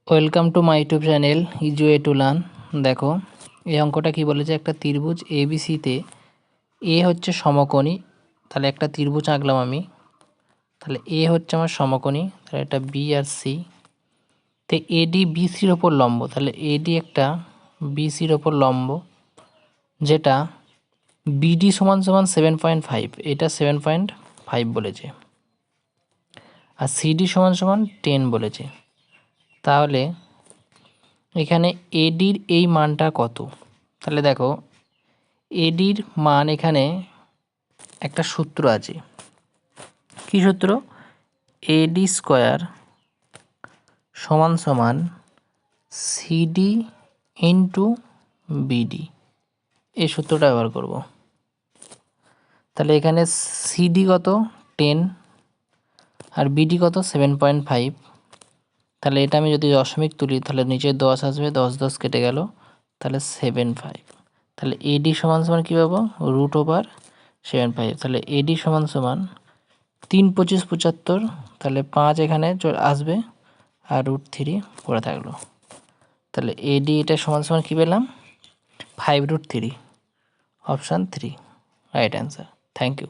Welcome to my YouTube channel easy way to learn. দেখো এই অঙ্কটা কি বলেছে, একটা ত্রিভুজ এবিসিতে এ হচ্ছে সমকোণী। তাহলে একটা ত্রিভুজ আঁকলাম আমি, তাহলে এ হচ্ছে আমার সমকোণী, তাহলে এটা বি আর সি। তো এডি বিসির ওপর লম্ব, তাহলে এডি একটা বিসির ওপর লম্ব, যেটা বিডি সমান সমান 7.5, এটা 7.5 বলেছে, আর সিডি সমান সমান 10 বলেছে। তাহলে এখানে এডির এই মানটা কত? তাহলে দেখো এডির মান, এখানে একটা সূত্র আছে। কি সূত্র? এডি স্কোয়ার সমান সমান সিডি ইন্টু বিডি, এই সূত্রটা ব্যবহার করব। তাহলে এখানে সিডি কত? 10 আর বিডি কত? 7.5। তাহলে এটা আমি যদি দশমিক তুলি তাহলে নিচে 10 আসবে, 10 10 কেটে গেল, তাহলে 7.5। তাহলে এডি সমান সমান কী পাবো? √7.5। তাহলে এডি সমান সমান 3 25 75, তাহলে 5 এখানে আসবে আর √3 পড়ে থাকলো। তাহলে এডি এটা সমান সমান কী পেলাম? 5√3, option 3 right answer. Thank you.